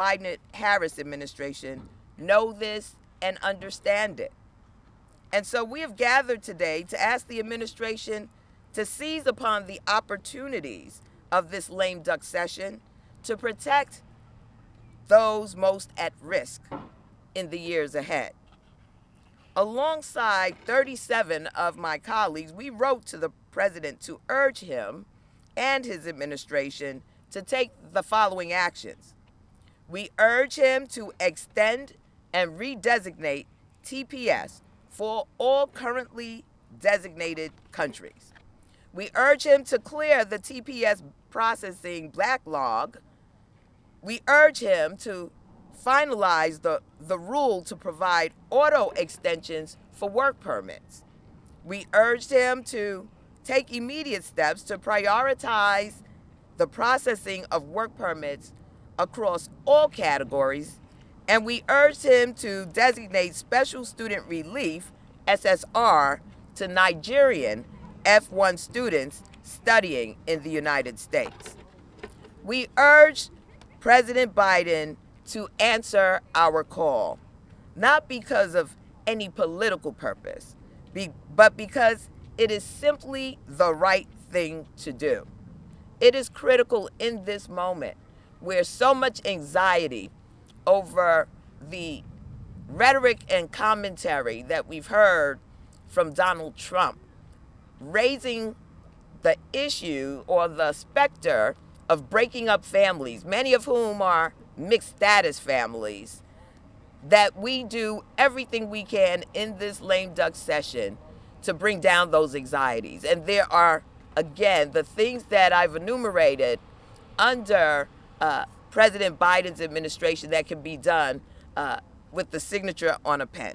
Biden-Harris administration know this and understand it. And so we have gathered today to ask the administration to seize upon the opportunities of this lame duck session to protect those most at risk in the years ahead. Alongside 37 of my colleagues, we wrote to the president to urge him and his administration to take the following actions. We urge him to extend and redesignate TPS for all currently designated countries. We urge him to clear the TPS processing backlog. We urge him to finalize the rule to provide auto extensions for work permits. We urged him to take immediate steps to prioritize the processing of work permits across all categories, and we urged him to designate special student relief, SSR, to Nigerian F1 students studying in the United States. We urged President Biden to answer our call, not because of any political purpose, but because it is simply the right thing to do. It is critical in this moment where so much anxiety over the rhetoric and commentary that we've heard from Donald Trump, raising the issue or the specter of breaking up families, many of whom are mixed status families, that we do everything we can in this lame duck session to bring down those anxieties. And there are, again, the things that I've enumerated under President Biden's administration that can be done with the signature on a pen.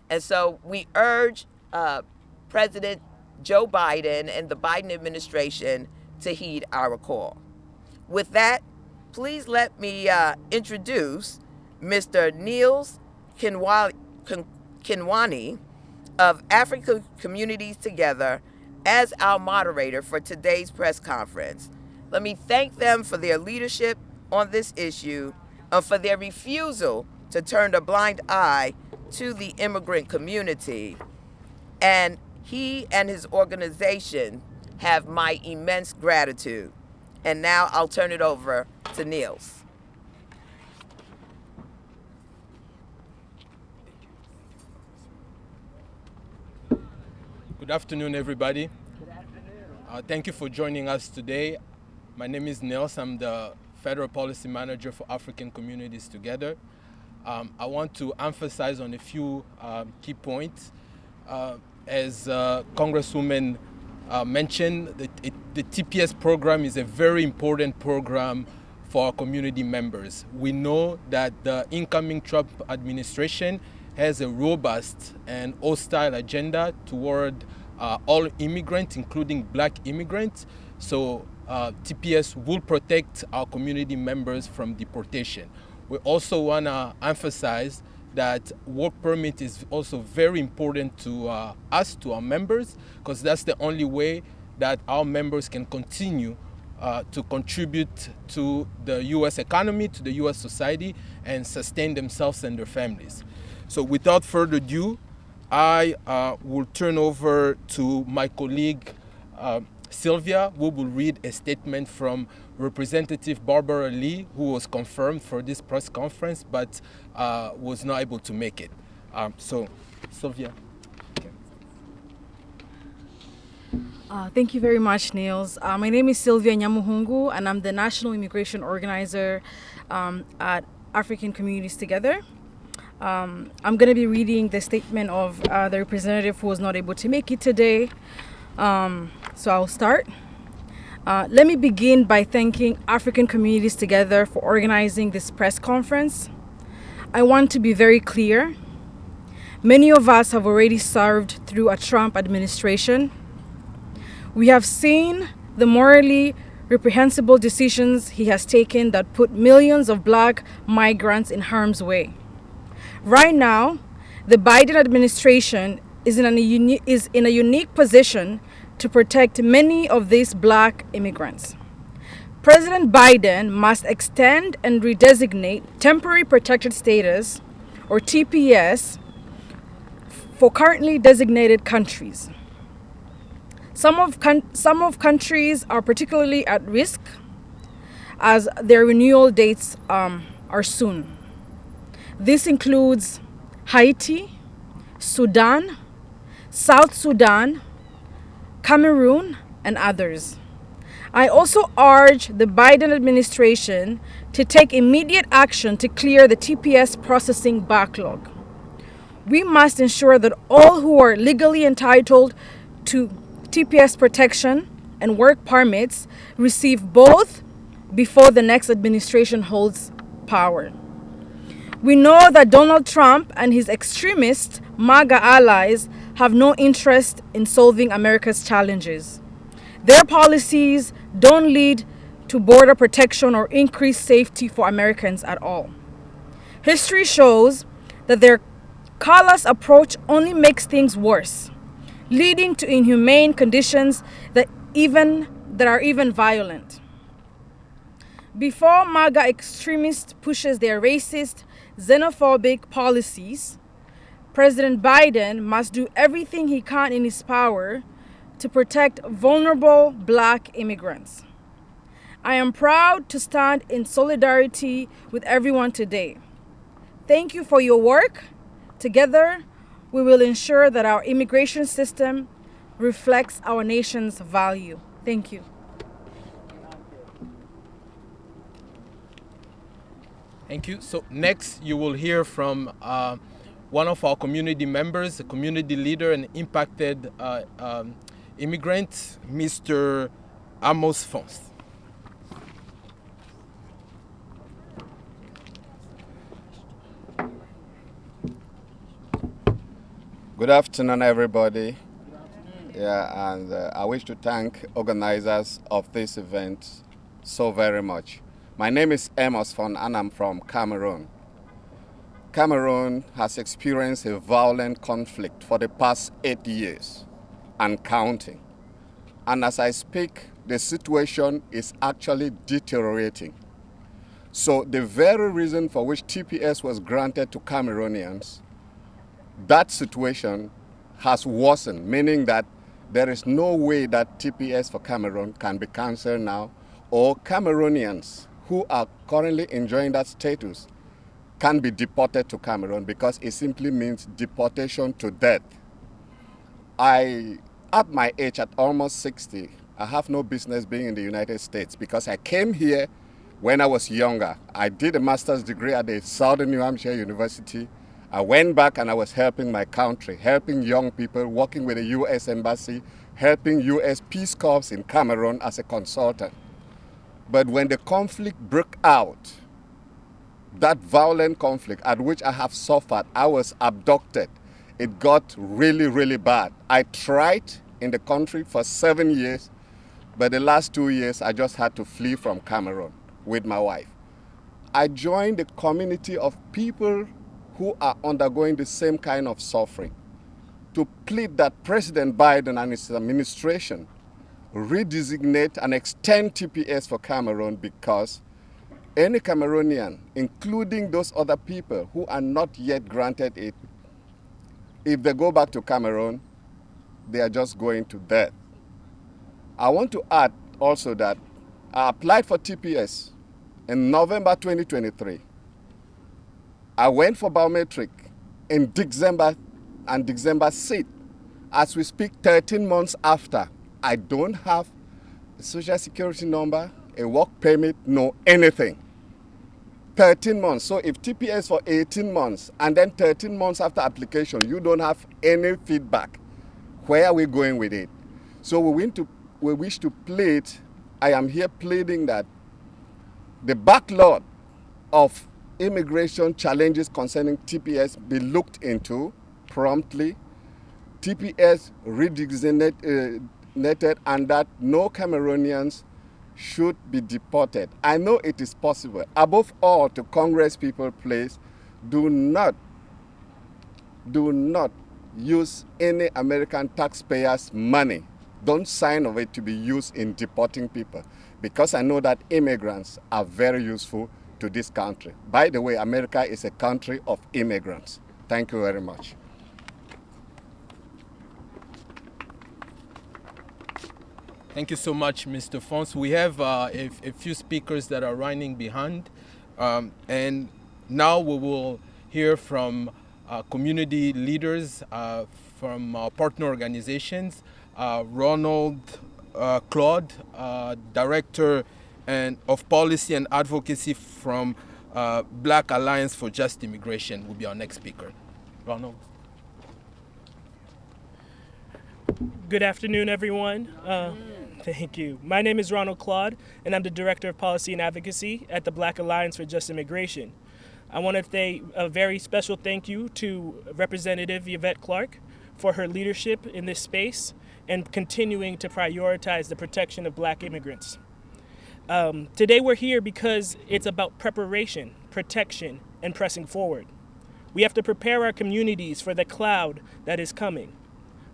And so we urge President Joe Biden and the Biden administration to heed our call. With that, please let me introduce Mr. Niels Kinwani of African Communities Together as our moderator for today's press conference. Let me thank them for their leadership on this issue and for their refusal to turn a blind eye to the immigrant community. And he and his organization have my immense gratitude. And now I'll turn it over to Niels. Good afternoon, everybody. Good afternoon. Thank you for joining us today. My name is Niels. I'm the Federal Policy Manager for African Communities Together. I want to emphasize on a few key points. As Congresswoman mentioned, the TPS program is a very important program for our community members. We know that the incoming Trump administration has a robust and hostile agenda toward all immigrants, including black immigrants. So TPS will protect our community members from deportation. We also want to emphasize that work permit is also very important to us, to our members, because that's the only way that our members can continue to contribute to the U.S. economy, to the U.S. society, and sustain themselves and their families. So without further ado, I will turn over to my colleague Sylvia, who will read a statement from Representative Barbara Lee, who was confirmed for this press conference but was not able to make it. So, Sylvia. Okay. Thank you very much, Niels. My name is Sylvia Nyamuhungu, and I'm the National Immigration Organizer at African Communities Together. I'm going to be reading the statement of the representative who was not able to make it today. So I'll start. Let me begin by thanking African Communities Together for organizing this press conference. I want to be very clear. Many of us have already served through a Trump administration. We have seen the morally reprehensible decisions he has taken that put millions of black migrants in harm's way. Right now, the Biden administration is in a unique position to protect many of these black immigrants. President Biden must extend and redesignate temporary protected status, or TPS, for currently designated countries. Some of countries are particularly at risk as their renewal dates are soon. This includes Haiti, Sudan, South Sudan, Cameroon, and others. I also urge the Biden administration to take immediate action to clear the TPS processing backlog. We must ensure that all who are legally entitled to TPS protection and work permits receive both before the next administration holds power. We know that Donald Trump and his extremist MAGA allies have no interest in solving America's challenges. Their policies don't lead to border protection or increased safety for Americans at all. History shows that their callous approach only makes things worse, leading to inhumane conditions that are even violent. Before MAGA extremists pushes their racist, xenophobic policies, President Biden must do everything he can in his power to protect vulnerable black immigrants. I am proud to stand in solidarity with everyone today. Thank you for your work. Together, we will ensure that our immigration system reflects our nation's value. Thank you. Thank you. So next you will hear from one of our community members, a community leader and impacted immigrant, Mr. Amos Fons. Good afternoon, everybody. Yeah, and I wish to thank organizers of this event so very much. My name is Amos Fon and I'm from Cameroon. Cameroon has experienced a violent conflict for the past 8 years and counting. And as I speak, the situation is actually deteriorating. So the very reason for which TPS was granted to Cameroonians, that situation has worsened, meaning that there is no way that TPS for Cameroon can be cancelled now, or Cameroonians who are currently enjoying that status can be deported to Cameroon, because it simply means deportation to death. At my age, at almost 60, I have no business being in the United States because I came here when I was younger. I did a master's degree at the Southern New Hampshire University. I went back and I was helping my country, helping young people, working with the U.S. Embassy, helping U.S. Peace Corps in Cameroon as a consultant. But when the conflict broke out, that violent conflict at which I have suffered, I was abducted. It got really, really bad. I tried in the country for 7 years, but the last 2 years I just had to flee from Cameroon with my wife. I joined the community of people who are undergoing the same kind of suffering to plead that President Biden and his administration redesignate and extend TPS for Cameroon, because any Cameroonian, including those other people who are not yet granted it, if they go back to Cameroon, they are just going to death. I want to add also that I applied for TPS in November 2023. I went for biometric in December, and December 6th. As we speak, 13 months after, I don't have a social security number, a work permit, no anything. 13 months. So if TPS for 18 months and then 13 months after application, you don't have any feedback, where are we going with it? So we wish to plead, I am here pleading that the backlog of immigration challenges concerning TPS be looked into promptly, TPS redesignated, and that no Cameroonians should be deported. I know it is possible. Above all, to Congress people, please, do not use any American taxpayers' money. Don't sign of it to be used in deporting people. because I know that immigrants are very useful to this country. By the way, America is a country of immigrants. Thank you very much. Thank you so much, Mr. Fons. We have a few speakers that are running behind. And now we will hear from community leaders from our partner organizations. Ronald Claude, Director of Policy and Advocacy from Black Alliance for Just Immigration will be our next speaker. Ronald. Good afternoon, everyone. Thank you. My name is Ronald Claude, and I'm the Director of Policy and Advocacy at the Black Alliance for Just Immigration. I want to say a very special thank you to Representative Yvette Clarke for her leadership in this space and continuing to prioritize the protection of Black immigrants. Today we're here because it's about preparation, protection, and pressing forward. We have to prepare our communities for the cloud that is coming.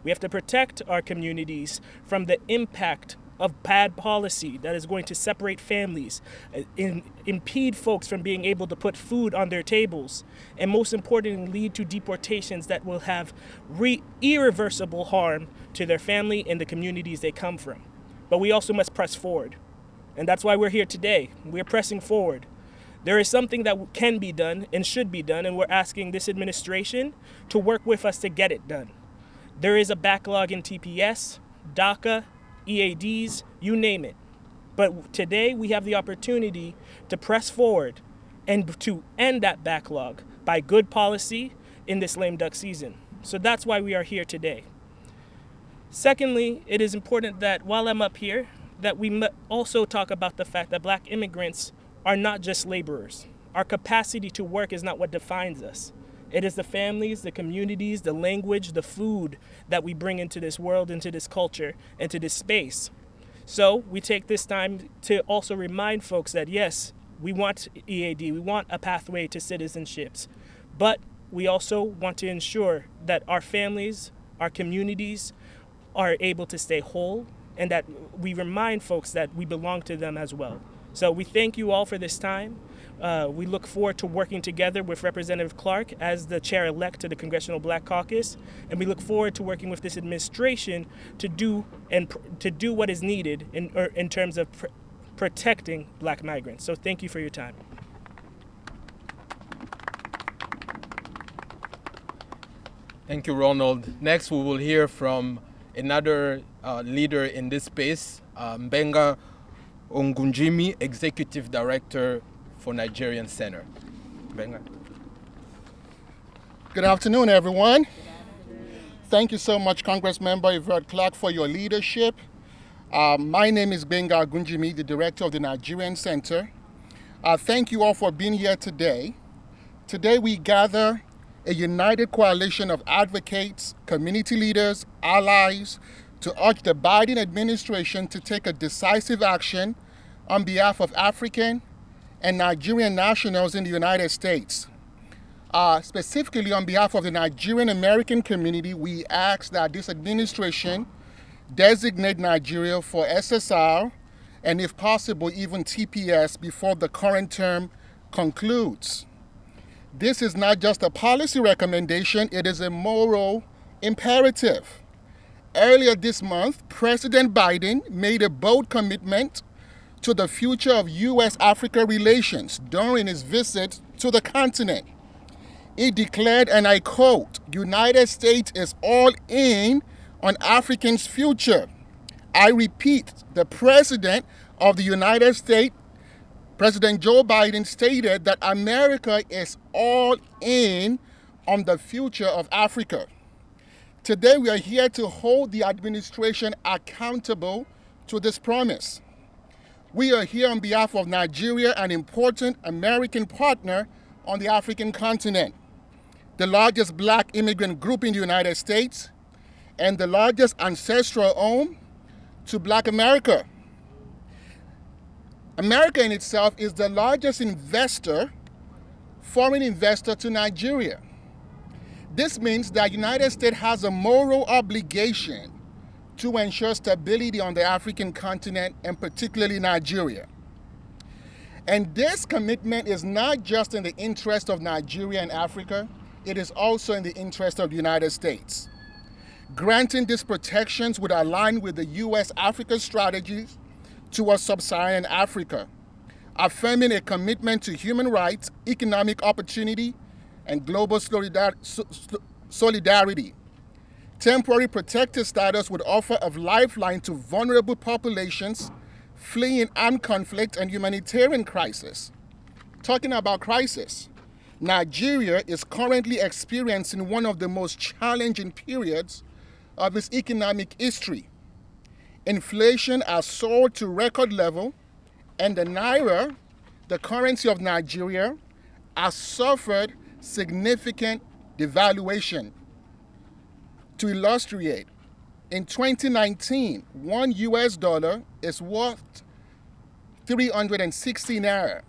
We have to protect our communities from the impact of bad policy that is going to separate families, impede folks from being able to put food on their tables, and most importantly, lead to deportations that will have irreversible harm to their family and the communities they come from. But we also must press forward. And that's why we're here today. We're pressing forward. There is something that can be done and should be done, and we're asking this administration to work with us to get it done. There is a backlog in TPS, DACA, EADs, you name it. But today we have the opportunity to press forward and to end that backlog by good policy in this lame duck season. So that's why we are here today. Secondly, it is important that while I'm up here, that we also talk about the fact that Black immigrants are not just laborers. Our capacity to work is not what defines us. It is the families, the communities, the language, the food that we bring into this world, into this culture, into this space. So we take this time to also remind folks that yes, we want EAD, we want a pathway to citizenships, but we also want to ensure that our families, our communities are able to stay whole, and that we remind folks that we belong to them as well. So we thank you all for this time. We look forward to working together with Representative Clarke as the chair-elect to the Congressional Black Caucus, and we look forward to working with this administration to do what is needed in terms of protecting Black migrants. So thank you for your time. Thank you, Ronald. Next, we will hear from another leader in this space, Mbenga Ongunjimi, Executive Director for Nigerian Center. Benga. Good afternoon, everyone. Thank you so much, Congressmember Yvette Clarke, for your leadership. My name is Benga Ongunjimi, the Director of the Nigerian Center. Thank you all for being here today. Today we gather a united coalition of advocates, community leaders, allies, to urge the Biden administration to take a decisive action on behalf of African and Nigerian nationals in the United States. Specifically on behalf of the Nigerian American community, we ask that this administration designate Nigeria for SSR and if possible even TPS before the current term concludes. This is not just a policy recommendation, it is a moral imperative. Earlier this month, President Biden made a bold commitment to the future of U.S.-Africa relations during his visit to the continent. He declared, and I quote, "United States is all in on Africans' future." I repeat, the President of the United States, President Joe Biden, stated that America is all in on the future of Africa. Today we are here to hold the administration accountable to this promise. We are here on behalf of Nigeria, an important American partner on the African continent, the largest Black immigrant group in the United States, and the largest ancestral home to Black America. America in itself is the largest foreign investor to Nigeria. This means that the United States has a moral obligation to ensure stability on the African continent and particularly Nigeria. And this commitment is not just in the interest of Nigeria and Africa, it is also in the interest of the United States. Granting these protections would align with the U.S.-Africa strategies towards sub-Saharan Africa, affirming a commitment to human rights, economic opportunity, and global solidarity. Temporary protected status would offer a lifeline to vulnerable populations fleeing armed conflict and humanitarian crisis. Talking about crisis, Nigeria is currently experiencing one of the most challenging periods of its economic history. Inflation has soared to record level, and the naira, the currency of Nigeria, has suffered significant devaluation. To illustrate, in 2019, $1 is worth 360 naira.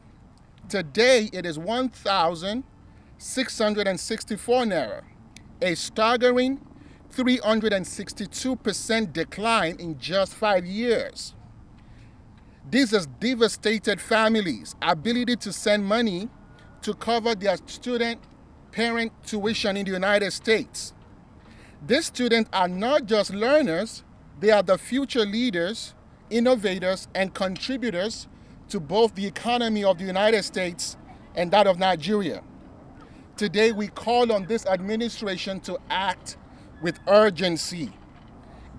Today, it is 1,664 naira, a staggering 362% decline in just 5 years. This has devastated families' ability to send money to cover their student parent tuition in the United States. These students are not just learners, they are the future leaders, innovators, and contributors to both the economy of the United States and that of Nigeria. Today, we call on this administration to act with urgency.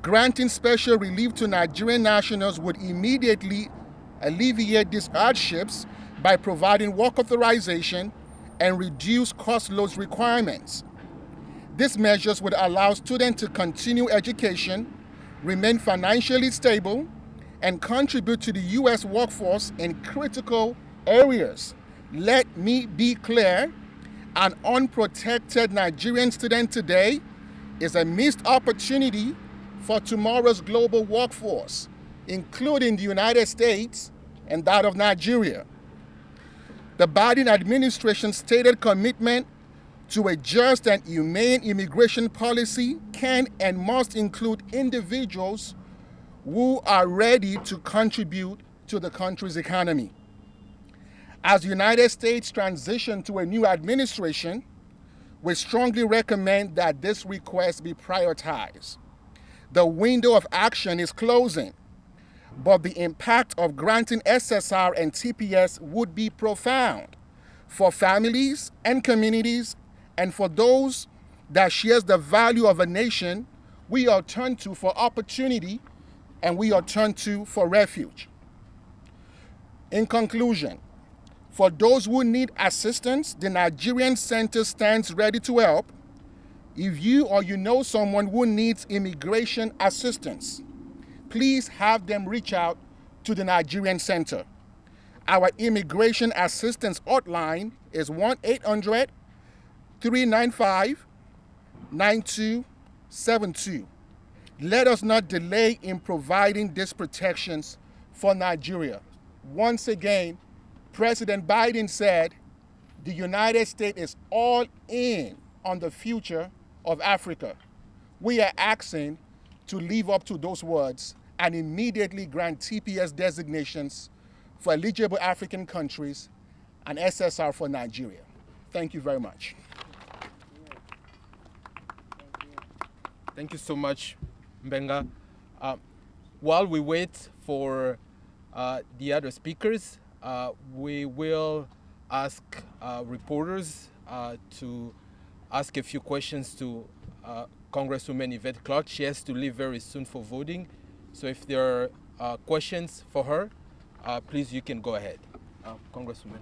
Granting special relief to Nigerian nationals would immediately alleviate these hardships by providing work authorization and reduce cost loads requirements. These measures would allow students to continue education, remain financially stable, and contribute to the U.S. workforce in critical areas. Let me be clear, an unprotected Nigerian student today is a missed opportunity for tomorrow's global workforce, including the United States and that of Nigeria. The Biden administration's stated commitment to a just and humane immigration policy can and must include individuals who are ready to contribute to the country's economy. As the United States transition to a new administration, we strongly recommend that this request be prioritized. The window of action is closing, but the impact of granting SSR and TPS would be profound for families and communities, and for those that shares the value of a nation we are turned to for opportunity and we are turned to for refuge. In conclusion, for those who need assistance, the Nigerian Center stands ready to help. If you or you know someone who needs immigration assistance, please have them reach out to the Nigerian Center. Our immigration assistance hotline is 1-800-395-9272. Let us not delay in providing these protections for Nigeria. Once again, President Biden said the United States is all in on the future of Africa. We are asking to live up to those words and immediately grant TPS designations for eligible African countries and SSR for Nigeria. Thank you very much. Thank you so much, Mbenga. While we wait for the other speakers, we will ask reporters to ask a few questions to Congresswoman Yvette Clarke. She has to leave very soon for voting. So if there are questions for her, please, you can go ahead. Congresswoman.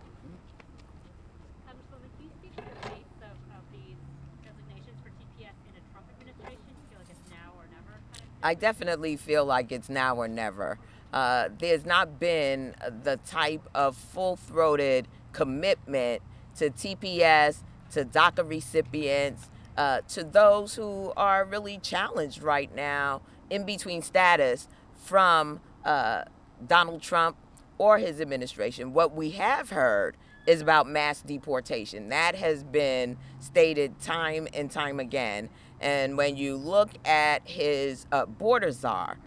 Congresswoman, can you speak to the pace of these designations for TPS in a Trump administration? Do you feel like it's now or never kind of thing? I definitely feel like it's now or never. There's not been the type of full-throated commitment to TPS, to DACA recipients, to those who are really challenged right now in between status from Donald Trump or his administration. What we have heard is about mass deportation. That has been stated time and time again. And when you look at his border czar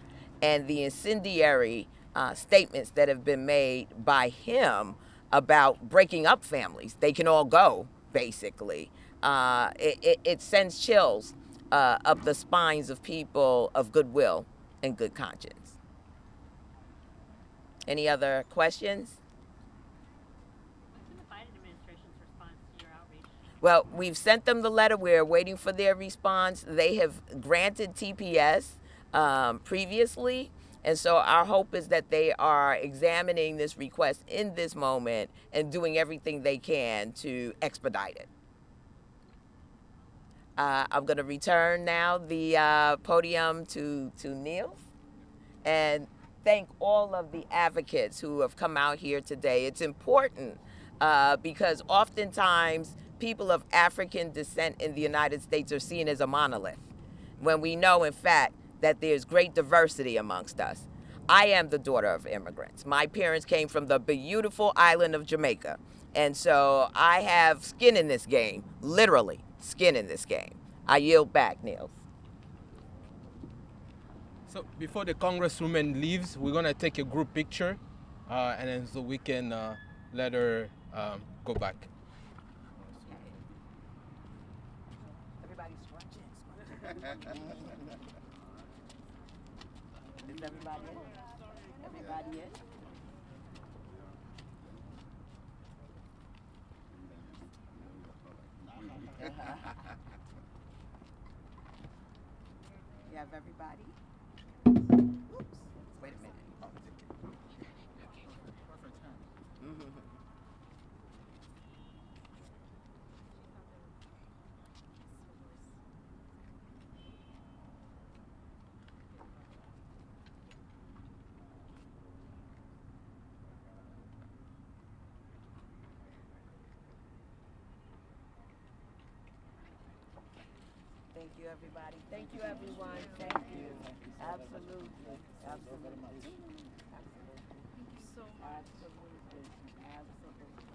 and the incendiary statements that have been made by him about breaking up families, they can all go, basically. It sends chills up the spines of people of goodwill and good conscience. Any other questions? What's been the Biden administration's response to your outreach? Well, we've sent them the letter. We're waiting for their response. They have granted TPS previously. And so our hope is that they are examining this request in this moment and doing everything they can to expedite it. I'm going to return now the podium to Niels and thank all of the advocates who have come out here today. It's important because oftentimes people of African descent in the United States are seen as a monolith, when we know, in fact, that there's great diversity amongst us. I am the daughter of immigrants. My parents came from the beautiful island of Jamaica. And so I have skin in this game, literally skin in this game. I yield back, Niels. So before the congresswoman leaves, we're gonna take a group picture, and then so we can let her go back. Everybody scrunching. Is everybody in? Everybody in? You have everybody? Oops. Wait a minute. Oh, Thank you, everybody. Thank you, everyone. Thank you. Absolutely. Absolutely. Absolutely. Thank you so much. Absolutely. Absolutely.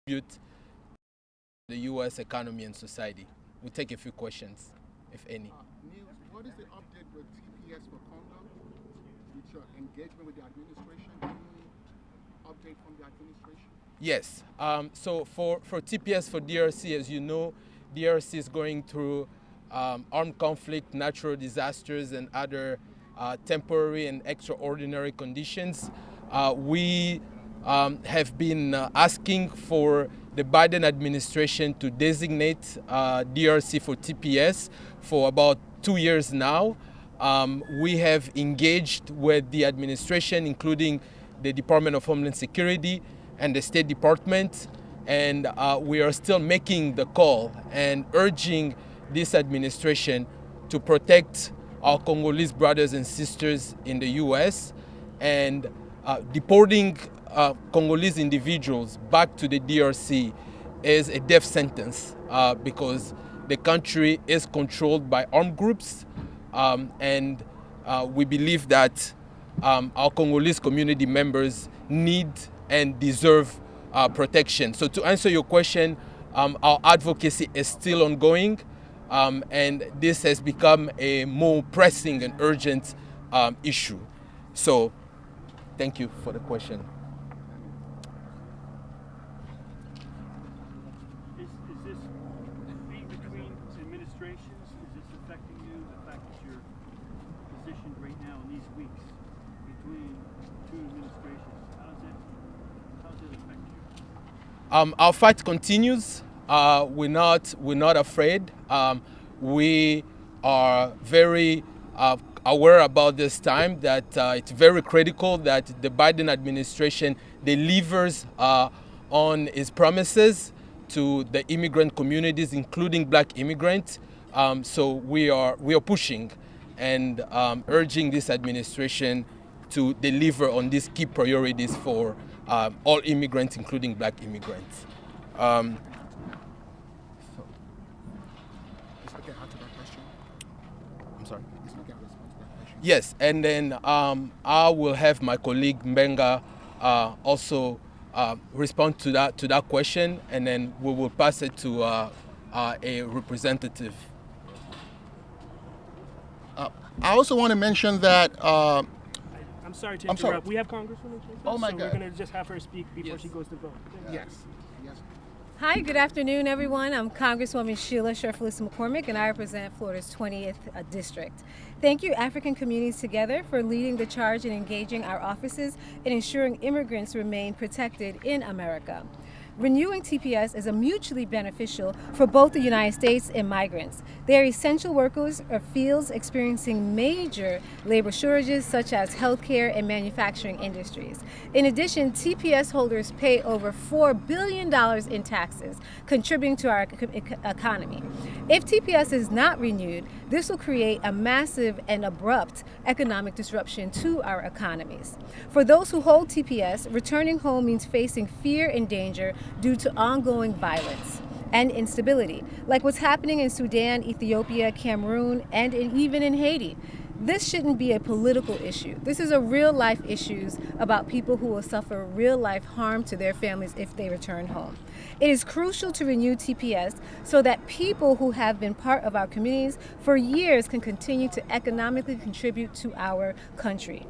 Contribute the U.S. economy and society. We'll take a few questions, if any. Niels, what is the update with TPS for Congo? With your engagement with the administration? Any update from the administration? Yes. So for TPS for DRC, as you know, DRC is going through armed conflict, natural disasters, and other temporary and extraordinary conditions. We have been asking for the Biden administration to designate DRC for TPS for about 2 years now. We have engaged with the administration, including the Department of Homeland Security and the State Department, and we are still making the call and urging this administration to protect our Congolese brothers and sisters in the U.S. and deporting Congolese individuals back to the DRC is a death sentence because the country is controlled by armed groups, and we believe that our Congolese community members need and deserve protection. So to answer your question, our advocacy is still ongoing, and this has become a more pressing and urgent issue. So, thank you for the question. Is this being between administrations? Is this affecting you? The fact that you're positioned right now in these weeks between two administrations, how does it affect you? Our fight continues. We're not afraid. We are very aware about this time that it's very critical that the Biden administration delivers on its promises to the immigrant communities, including Black immigrants. So we are pushing and urging this administration to deliver on these key priorities for all immigrants, including Black immigrants. I'm sorry. Yes, and then I will have my colleague Mbenga also respond to that question, and then we will pass it to a representative. I also want to mention that. I'm sorry to I'm sorry. interrupt. We have Congresswoman Clinton, Oh, my so God. we're going to just have her speak before she goes to vote. Yes. Yes. Hi, good afternoon, everyone. I'm Congresswoman Sheila Sherfalisa McCormick, and I represent Florida's 20th District. Thank you, African Communities Together, for leading the charge in engaging our offices and ensuring immigrants remain protected in America. Renewing TPS is mutually beneficial for both the United States and migrants. They are essential workers of fields experiencing major labor shortages such as healthcare and manufacturing industries. In addition, TPS holders pay over $4 billion in taxes, contributing to our economy. If TPS is not renewed, this will create a massive and abrupt economic disruption to our economies. For those who hold TPS, returning home means facing fear and danger due to ongoing violence and instability, like what's happening in Sudan, Ethiopia, Cameroon, and even in Haiti. This shouldn't be a political issue. This is a real life issue about people who will suffer real life harm to their families if they return home. It is crucial to renew TPS so that people who have been part of our communities for years can continue to economically contribute to our country.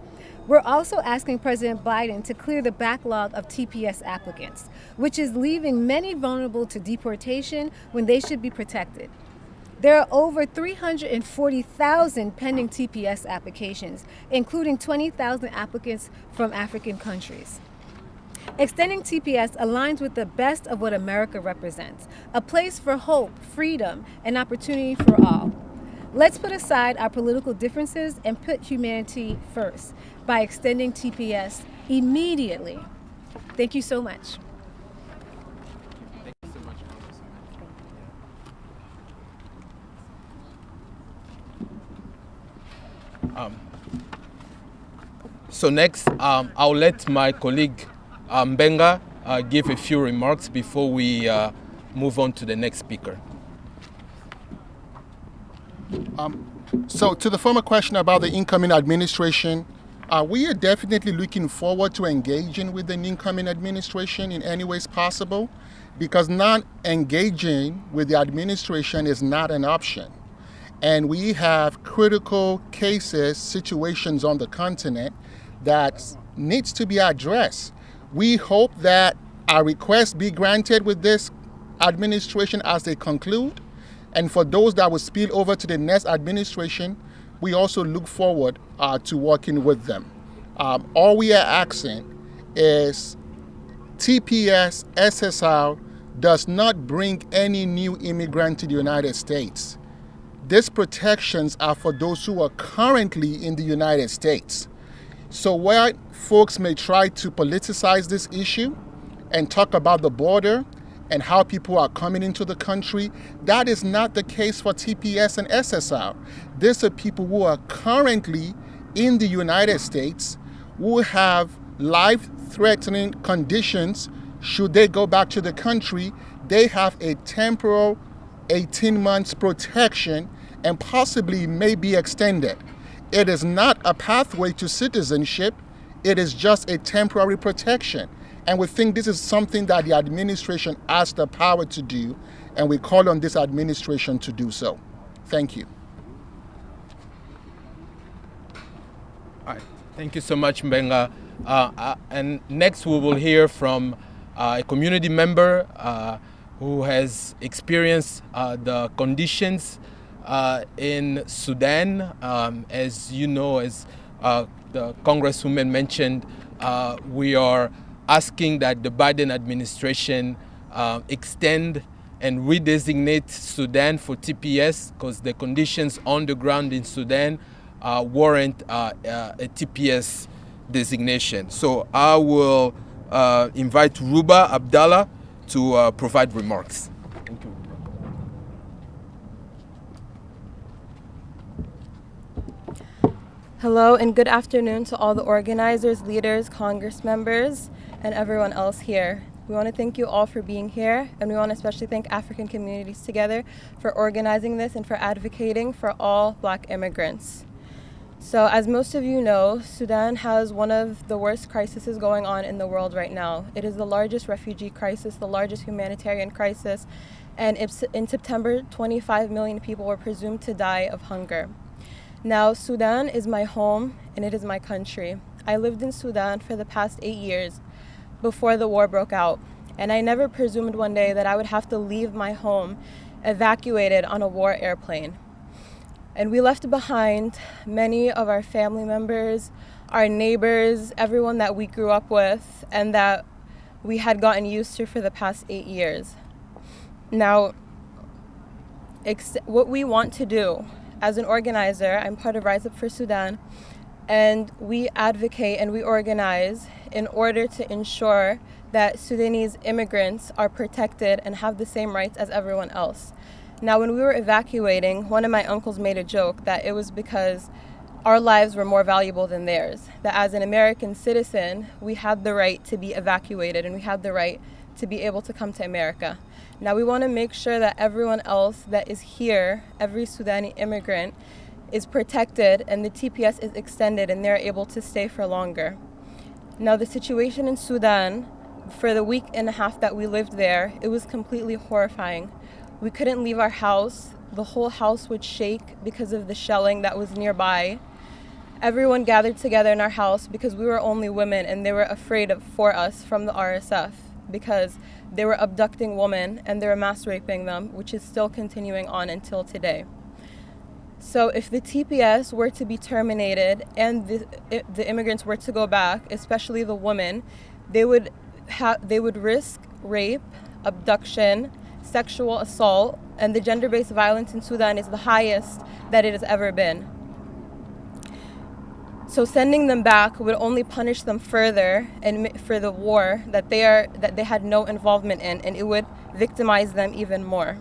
We're also asking President Biden to clear the backlog of TPS applicants, which is leaving many vulnerable to deportation when they should be protected. There are over 340,000 pending TPS applications, including 20,000 applicants from African countries. Extending TPS aligns with the best of what America represents, a place for hope, freedom, and opportunity for all. Let's put aside our political differences and put humanity first by extending TPS immediately. Thank you so much. Thank you so much, So next, I'll let my colleague Mbenga give a few remarks before we move on to the next speaker. So to the former question about the incoming administration, we are definitely looking forward to engaging with the incoming administration in any ways possible, because not engaging with the administration is not an option. And we have critical cases, situations on the continent that needs to be addressed. We hope that our requests be granted with this administration as they conclude. And for those that will spill over to the next administration, we also look forward to working with them. All we are asking is TPS SSR does not bring any new immigrant to the United States. These protections are for those who are currently in the United States. So while folks may try to politicize this issue and talk about the border and how people are coming into the country, that is not the case for TPS and SSR. These are people who are currently in the United States who have life-threatening conditions. Should they go back to the country, they have a temporal 18 months protection and possibly may be extended. It is not a pathway to citizenship. It is just a temporary protection. And we think this is something that the administration has the power to do, and we call on this administration to do so. Thank you. All right. Thank you so much, Mbenga. And next we will hear from a community member who has experienced the conditions in Sudan. As you know, as the Congresswoman mentioned, we are asking that the Biden administration extend and redesignate Sudan for TPS because the conditions on the ground in Sudan warrant a TPS designation. So I will invite Ruba Abdallah to provide remarks. Thank you. Hello and good afternoon to all the organizers, leaders, Congress members, and everyone else here. We want to thank you all for being here, and we want to especially thank African Communities Together for organizing this and for advocating for all Black immigrants. So as most of you know, Sudan has one of the worst crises going on in the world right now. It is the largest refugee crisis, the largest humanitarian crisis, and in September, 25 million people were presumed to die of hunger. Now, Sudan is my home and it is my country. I lived in Sudan for the past 8 years before the war broke out, and I never presumed one day that I would have to leave my home evacuated on a war airplane. And we left behind many of our family members, our neighbors, everyone that we grew up with and that we had gotten used to for the past 8 years. Now, what we want to do as an organizer, I'm part of Rise Up for Sudan, and we advocate and we organize in order to ensure that Sudanese immigrants are protected and have the same rights as everyone else. Now, when we were evacuating, one of my uncles made a joke that it was because our lives were more valuable than theirs, that as an American citizen, we had the right to be evacuated and we had the right to be able to come to America. Now, we want to make sure that everyone else that is here, every Sudani immigrant, is protected and the TPS is extended and they're able to stay for longer. Now, the situation in Sudan, for the week and a half that we lived there, it was completely horrifying. We couldn't leave our house. The whole house would shake because of the shelling that was nearby. Everyone gathered together in our house because we were only women and they were afraid for us from the RSF because they were abducting women and they were mass raping them, which is still continuing on until today. So if the TPS were to be terminated and the immigrants were to go back, especially the women, they would risk rape, abduction, sexual assault, and the gender-based violence in Sudan is the highest that it has ever been. So sending them back would only punish them further and for the war that they had no involvement in, and it would victimize them even more.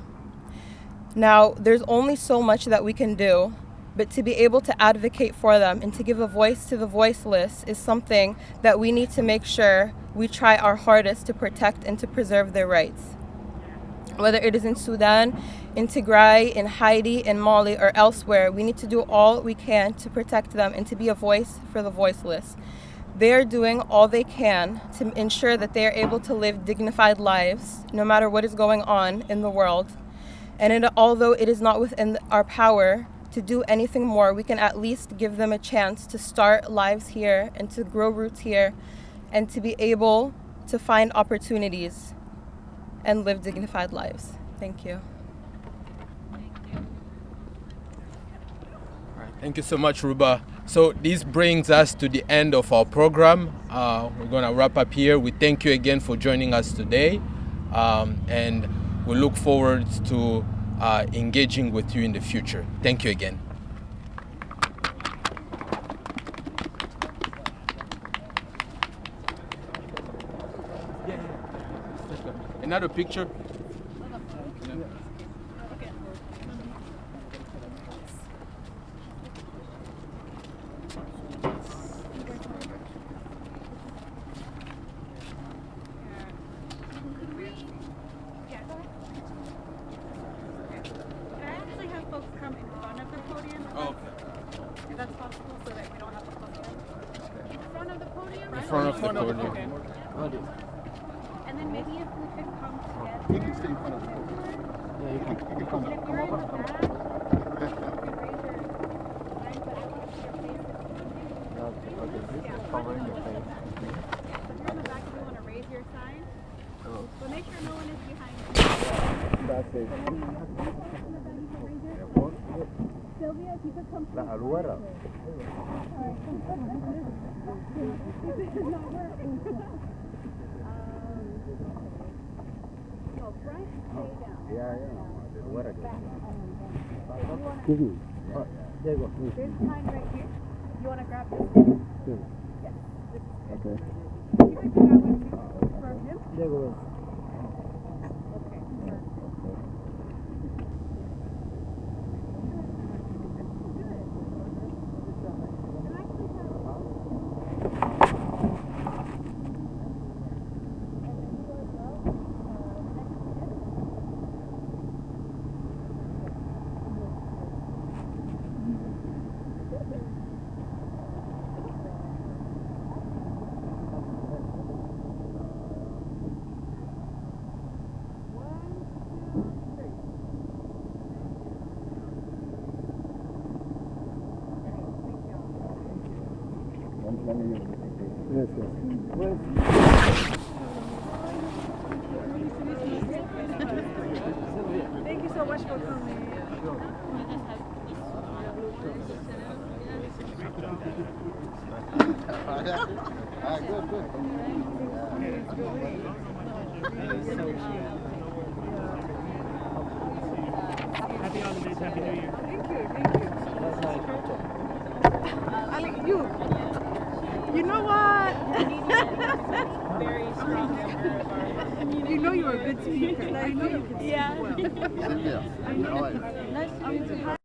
Now, there's only so much that we can do, but to be able to advocate for them and to give a voice to the voiceless is something that we need to make sure we try our hardest to protect and to preserve their rights. Whether it is in Sudan, in Tigray, in Haiti, in Mali, or elsewhere, we need to do all we can to protect them and to be a voice for the voiceless. They are doing all they can to ensure that they are able to live dignified lives, no matter what is going on in the world. And although it is not within our power to do anything more, we can at least give them a chance to start lives here and to grow roots here and to be able to find opportunities and live dignified lives. Thank you. All right, thank you so much, Ruba. So this brings us to the end of our program. We're going to wrap up here. We thank you again for joining us today, and we look forward to engaging with you in the future. Thank you again. Another picture. In front of the podium. And then maybe if we could come together. You can stay in front of the podium. Yeah, you can come If up. you're in the back, you could raise your sign, but I want to see your faces. Okay, this is covering your face. If you're in the back, if you want to raise your sign, but make sure no one is behind you. That's it. Sylvia, if you could come La aluera. No, front, stay down. Yeah. Aluera. Excuse me. There you go. There's sign right here. You want to grab this one? Yes. Okay. You could grab one too for him. There you go. Okay. Yes. Thank you so much for coming. Happy holidays, happy New Year. Thank you. Ali, you know what? Very strong member of our You know you're a good speaker. I know you can speak well. Sylvia, how are you? Nice to meet you.